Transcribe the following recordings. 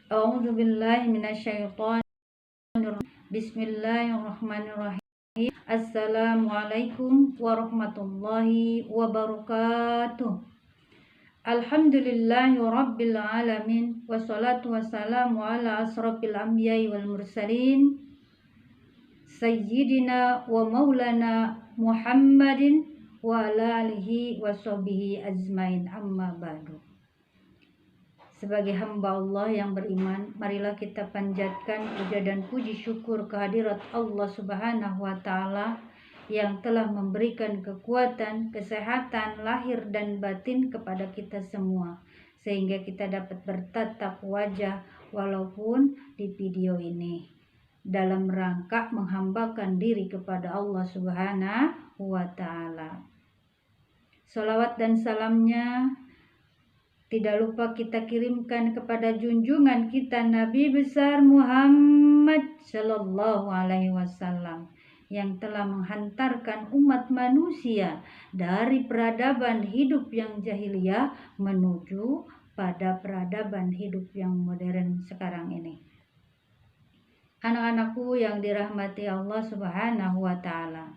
A'udzu billahi minasyaitonir Bismillahirrahmanirrahim. Assalamualaikum warahmatullahi wabarakatuh. Alhamdulillahi rabbil alamin. Wassalatu wassalamu ala asrafil anbiya'i wal mursalin Sayyidina wa maulana Muhammadin wa ala alihi wa sahbihi ajmain, amma ba'du. Sebagai hamba Allah yang beriman, marilah kita panjatkan puja dan puji syukur kehadirat Allah Subhanahu wa Ta'ala yang telah memberikan kekuatan, kesehatan lahir dan batin kepada kita semua, sehingga kita dapat bertatap wajah walaupun di video ini, dalam rangka menghambakan diri kepada Allah Subhanahu wa Ta'ala. Salawat dan salamnya tidak lupa kita kirimkan kepada junjungan kita Nabi besar Muhammad Sallallahu Alaihi Wasallam yang telah menghantarkan umat manusia dari peradaban hidup yang jahiliyah menuju pada peradaban hidup yang modern sekarang ini. Anak-anakku yang dirahmati Allah Subhanahu wa Ta'ala,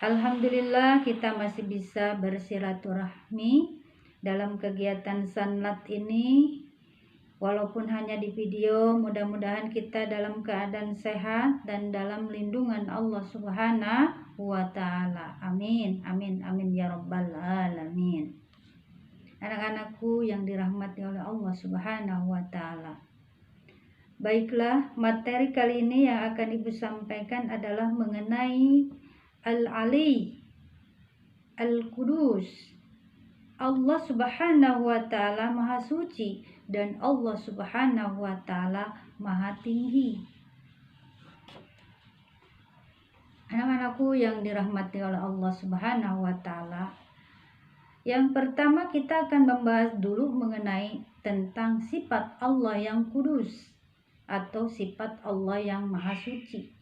alhamdulillah kita masih bisa bersilaturahmi dalam kegiatan sanlat ini, walaupun hanya di video. Mudah-mudahan kita dalam keadaan sehat dan dalam lindungan Allah Subhanahu wa Ta'ala. Amin, amin, amin ya rabbal alamin. Anak-anakku yang dirahmati oleh Allah Subhanahu wa Ta'ala, baiklah, materi kali ini yang akan Ibu sampaikan adalah mengenai Al-Ali, Al-Qudus. Allah Subhanahu wa Ta'ala Maha Suci dan Allah Subhanahu wa Ta'ala Maha Tinggi. Anak-anakku yang dirahmati oleh Allah Subhanahu wa Ta'ala, yang pertama kita akan membahas dulu mengenai tentang sifat Allah yang kudus atau sifat Allah yang Maha Suci.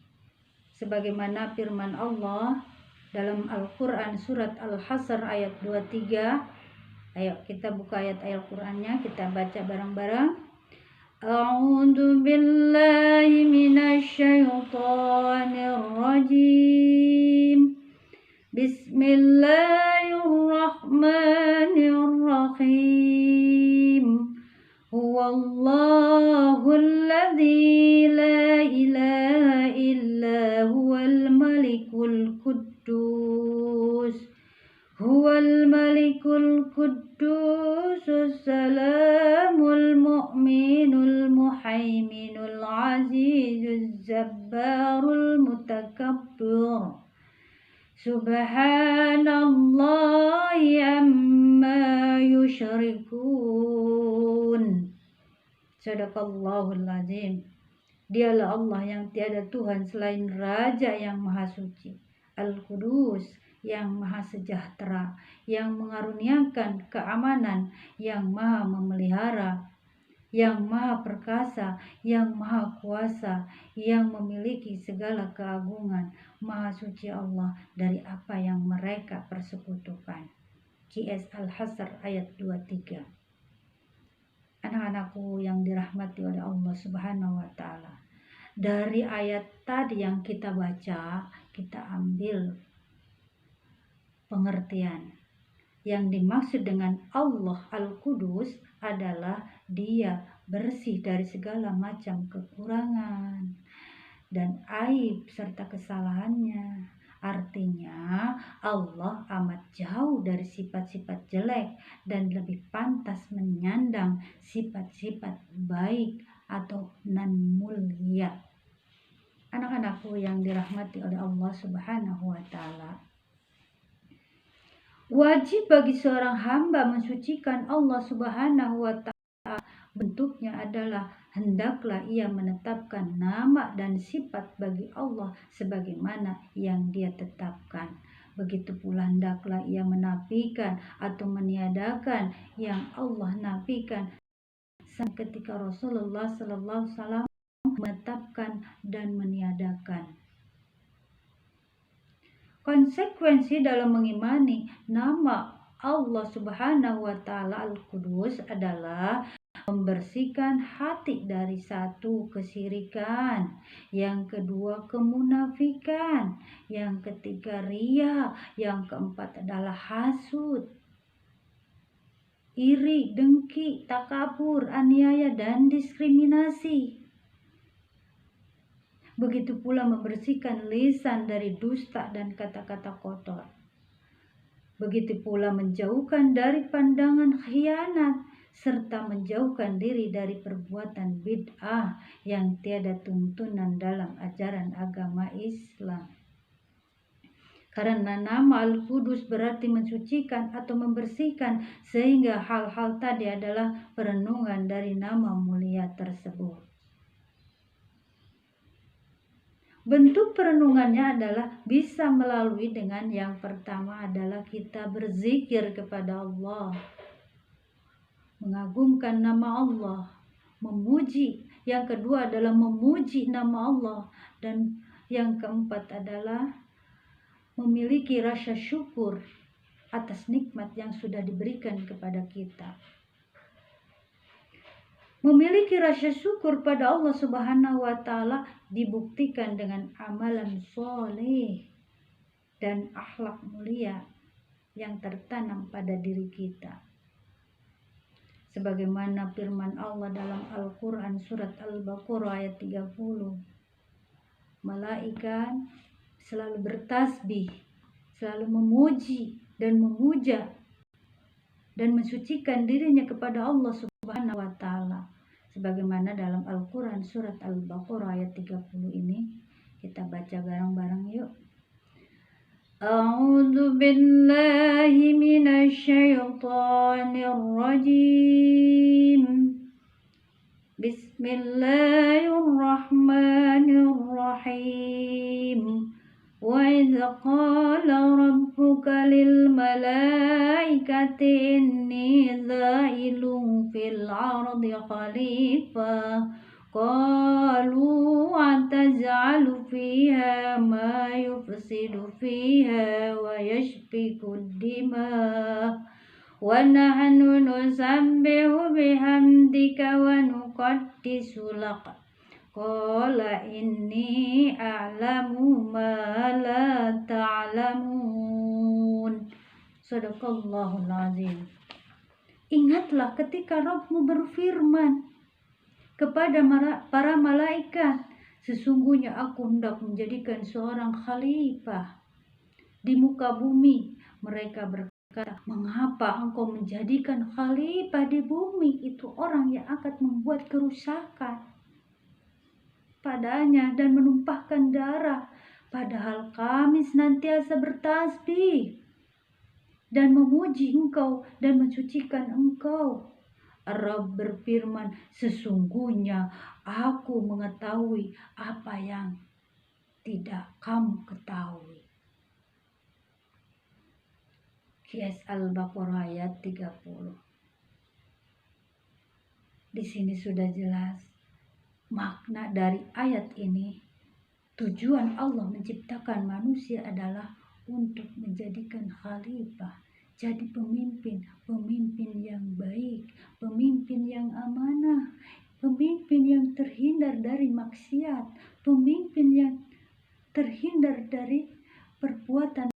Sebagaimana firman Allah dalam Al-Quran surat Al-Hasr ayat 23. Ayo kita buka ayat Al-Qur'annya, kita baca bareng-bareng. A'udzu billahi minasyaitonir rajim. Bismillahirrahmanirrahim. Huwallahul ladzi la ilaha illa huwal malikul quddus. Huwal malikul quddus, salamul mu'minul muhaiminul azizul jabbarul mutakabbir. Subhanallahi amma yusyrikun. Sadaqallahul azim. Dialah Allah yang tiada Tuhan selain Raja yang Maha Suci, Al-Qudus, yang Maha Sejahtera, yang mengaruniakan keamanan, yang Maha Memelihara, yang Maha Perkasa, yang Maha Kuasa, yang memiliki segala keagungan. Maha Suci Allah dari apa yang mereka persekutukan. QS Al-Hasr ayat 23. Anak-anakku yang dirahmati oleh Allah Subhanahu wa Ta'ala, dari ayat tadi yang kita baca, kita ambil pengertian. Yang dimaksud dengan Allah Al-Qudus adalah Dia bersih dari segala macam kekurangan dan aib serta kesalahannya. Artinya Allah amat jauh dari sifat-sifat jelek dan lebih pantas menyandang sifat-sifat baik atau nan mulia. Anak-anakku yang dirahmati oleh Allah Subhanahu wa Ta'ala, wajib bagi seorang hamba mensucikan Allah Subhanahu wa Ta'ala. Bentuknya adalah hendaklah ia menetapkan nama dan sifat bagi Allah sebagaimana yang Dia tetapkan. Begitu pula hendaklah ia menafikan atau meniadakan yang Allah nafikan. Ketika Rasulullah sallallahu alaihi wasallam menetapkan dan meniadakan. Konsekuensi dalam mengimani nama Allah Subhanahu wa Ta'ala Al-Qudus adalah membersihkan hati dari satu kesyirikan, yang kedua kemunafikan, yang ketiga ria, yang keempat adalah hasud, iri, dengki, takabur, aniaya, dan diskriminasi. Begitu pula membersihkan lisan dari dusta dan kata-kata kotor. Begitu pula menjauhkan dari pandangan khianat, serta menjauhkan diri dari perbuatan bid'ah yang tiada tuntunan dalam ajaran agama Islam. Karena nama Al-Qudus berarti mensucikan atau membersihkan, sehingga hal-hal tadi adalah perenungan dari nama mulia tersebut. Bentuk perenungannya adalah bisa melalui dengan yang pertama adalah kita berzikir kepada Allah, mengagungkan nama Allah, memuji. Yang kedua adalah memuji nama Allah, dan yang keempat adalah memiliki rasa syukur atas nikmat yang sudah diberikan kepada kita. Memiliki rasa syukur pada Allah Subhanahu wa Ta'ala dibuktikan dengan amalan soleh dan akhlak mulia yang tertanam pada diri kita. Sebagaimana firman Allah dalam Al-Quran surat Al-Baqarah ayat 30. Malaikat selalu bertasbih, selalu memuji dan memuja dan mensucikan dirinya kepada Allah Subhanahu wa Ta'ala. Sebagaimana dalam Al-Quran surat Al-Baqarah ayat 30 ini, kita baca bareng-bareng yuk. A'udzu billahi minasy syaithanir rajim. Bismillahirrahmanirrahim. وَإِذْ قَالَ رَبُّكَ لِلْمَلَائِكَةِ إِنِّي جَاعِلٌ فِي الْأَرْضِ خَلِيفَةً قَالُوا أَتَجْعَلُ فِيهَا مَا يُفْسِدُ فِيهَا وَيَسْفِكُ الدِّمَاءَ وَنَحْنُ نُسَبِّحُ بِحَمْدِكَ وَنُقَدِّسُ لَكَ Qala inni a'lamu ma la ta'lamun. Shadaqallahul azim. Ingatlah ketika Rabbmu berfirman kepada para malaikat, sesungguhnya aku hendak menjadikan seorang khalifah di muka bumi. Mereka berkata, mengapa engkau menjadikan khalifah di bumi? Itu orang yang akan membuat kerusakan padanya dan menumpahkan darah, padahal kami senantiasa bertasbih dan memuji engkau dan mensucikan engkau. Rabb berfirman, sesungguhnya aku mengetahui apa yang tidak kamu ketahui. Qiyas Al-Baqarah ayat 30. Di sini sudah jelas makna dari ayat ini. Tujuan Allah menciptakan manusia adalah untuk menjadikan khalifah, jadi pemimpin yang baik, pemimpin yang amanah, pemimpin yang terhindar dari maksiat, pemimpin yang terhindar dari perbuatan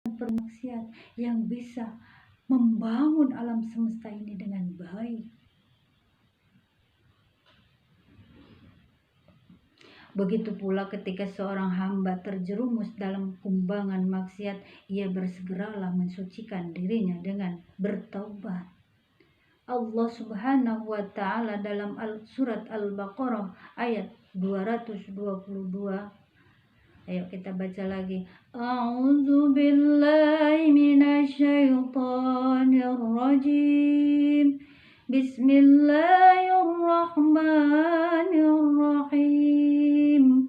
maksiat, yang bisa membangun alam semesta ini dengan baik. Begitu pula ketika seorang hamba terjerumus dalam kumbangan maksiat, ia bersegeralah mensucikan dirinya dengan bertaubat. Allah Subhanahu wa Ta'ala dalam surat Al-Baqarah ayat 222. Ayo kita baca lagi. A'udzu billahi minasy syaithanir rajim. Bismillahirrahmanirrahim.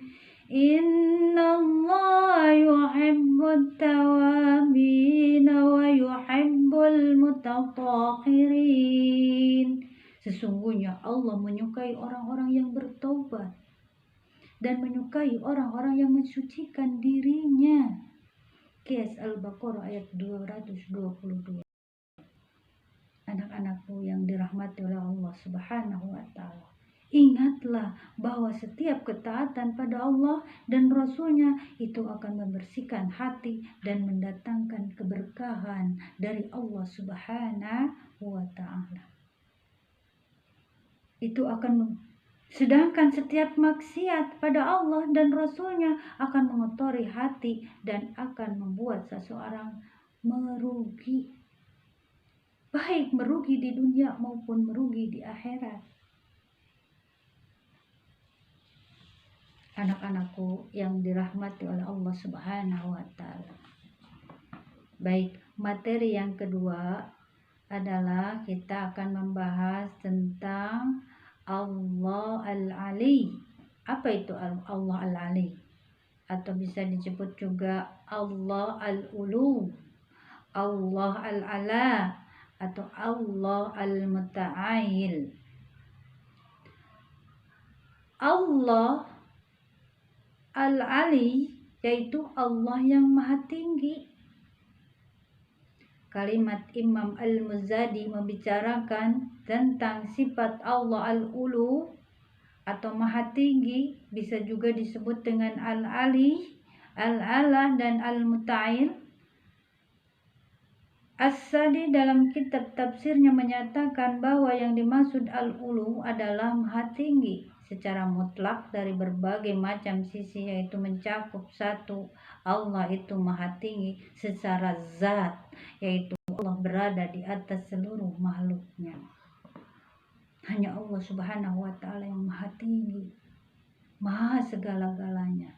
Innallaha yuhibbut tawwabin wa yuhibbul mutatahhirin. Sesungguhnya Allah menyukai orang-orang yang bertaubat dan menyukai orang-orang yang mensucikan dirinya. Qiyas Al-Baqarah ayat 222. Anak-anakku yang dirahmati oleh Allah Subhanahu wa Ta'ala, ingatlah bahwa setiap ketaatan pada Allah dan Rasul-Nya itu akan membersihkan hati dan mendatangkan keberkahan dari Allah Subhanahu wa Ta'ala. Sedangkan setiap maksiat pada Allah dan Rasul-Nya akan mengotori hati dan akan membuat seseorang merugi. Baik merugi di dunia maupun merugi di akhirat. Anak-anakku yang dirahmati oleh Allah Subhanahu wa Ta'ala. Baik, materi yang kedua adalah kita akan membahas tentang Allah Al-Ali. Apa itu Allah Al-Ali? Atau bisa disebut juga Allah Al-Ulu, Allah Al-Ala, atau Allah Al-Muta'ail. Allah Al-Ali yaitu Allah yang maha tinggi. Kalimat Imam Al-Muzadi membicarakan tentang sifat Allah Al-Ulu atau maha tinggi, bisa juga disebut dengan Al-Ali, Al-Ala, dan Al-Muta'ail. As-Sadi dalam kitab tafsirnya menyatakan bahwa yang dimaksud Al-Ulu adalah maha tinggi secara mutlak dari berbagai macam sisi, yaitu mencakup satu, Allah itu maha tinggi secara zat, yaitu Allah berada di atas seluruh makhluknya. Hanya Allah Subhanahu wa Ta'ala yang maha tinggi, maha segala-galanya,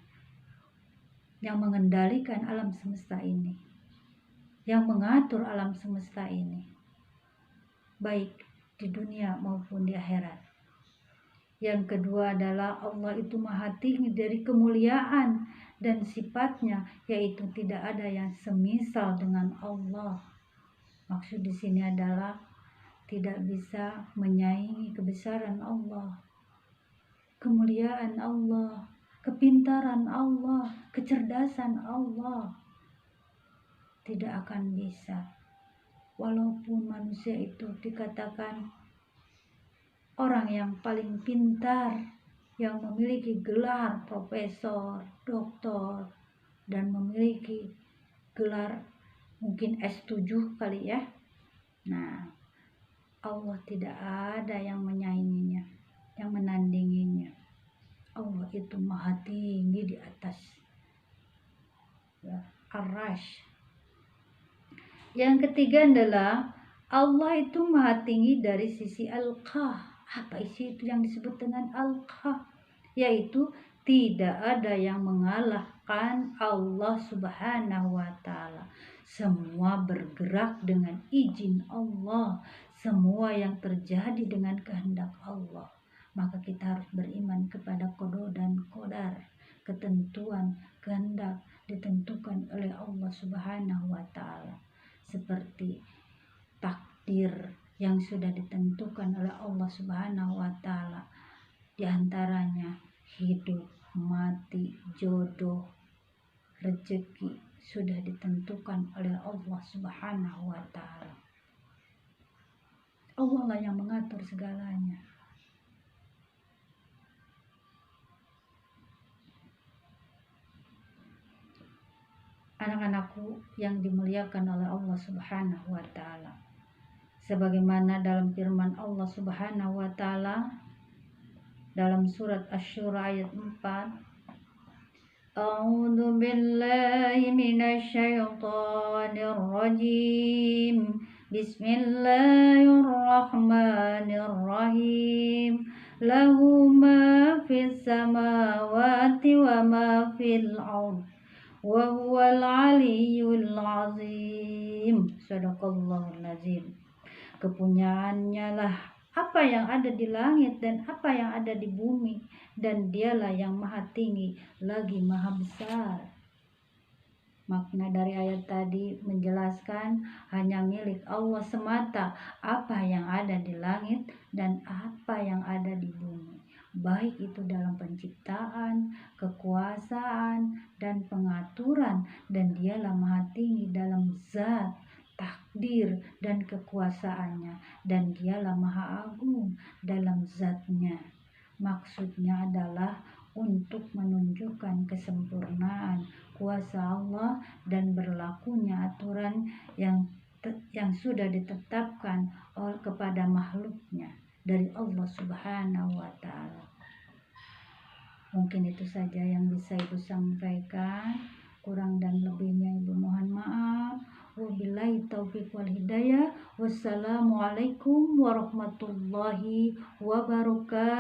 yang mengendalikan alam semesta ini, yang mengatur alam semesta ini, baik di dunia maupun di akhirat. Yang kedua adalah Allah itu maha tinggi dari kemuliaan dan sifatnya, yaitu tidak ada yang semisal dengan Allah. Maksud di sini adalah tidak bisa menyaingi kebesaran Allah, kemuliaan Allah, kepintaran Allah, kecerdasan Allah. Tidak akan bisa. Walaupun manusia itu dikatakan orang yang paling pintar, yang memiliki gelar profesor, doktor, dan memiliki gelar mungkin S7 kali ya. Nah, Allah tidak ada yang menyainginya, yang menandinginya. Allah itu maha tinggi di atas Ar-Rash. Yang ketiga adalah Allah itu maha tinggi dari sisi Al-Qah. Apa isi itu yang disebut dengan Al-Qah? Yaitu tidak ada yang mengalahkan Allah Subhanahu wa Ta'ala. Semua bergerak dengan izin Allah. Semua yang terjadi dengan kehendak Allah. Maka kita harus beriman kepada qada dan qadar. Ketentuan, kehendak ditentukan oleh Allah Subhanahu wa Ta'ala. Seperti takdir yang sudah ditentukan oleh Allah Subhanahu wa Ta'ala, di antaranya hidup, mati, jodoh, rezeki sudah ditentukan oleh Allah Subhanahu wa Ta'ala. Allah lah yang mengatur segalanya. Anak-anakku yang dimuliakan oleh Allah Subhanahu wa Ta'ala, sebagaimana dalam firman Allah Subhanahu wa Ta'ala dalam surat Asy-Syura ayat 4, A'udzu billahi minasy syaithanir rajim. Bismillahirrahmanirrahim. Lahu ma fis samawati wa ma fil ardh wa huwal aliyyul azim. Shadaqallahul azim. Kepunyaannya lah apa yang ada di langit dan apa yang ada di bumi, dan dialah yang maha tinggi lagi maha besar. Makna dari ayat tadi menjelaskan hanya milik Allah semata apa yang ada di langit dan apa yang ada di bumi, baik itu dalam penciptaan, kekuasaan, dan pengaturan, dan dialah maha tinggi dalam zat, takdir dan kekuasaannya, dan dialah maha agung dalam zatnya. Maksudnya adalah untuk menunjukkan kesempurnaan kuasa Allah dan berlakunya aturan yang sudah ditetapkan kepada makhluknya dari Allah Subhanahu wa Ta'ala. Mungkin itu saja yang bisa Ibu sampaikan. Kurang dan lebihnya Ibu mohon maaf. Wabillahi taufiq wal hidayah. Wassalamualaikum warahmatullahi wabarakatuh.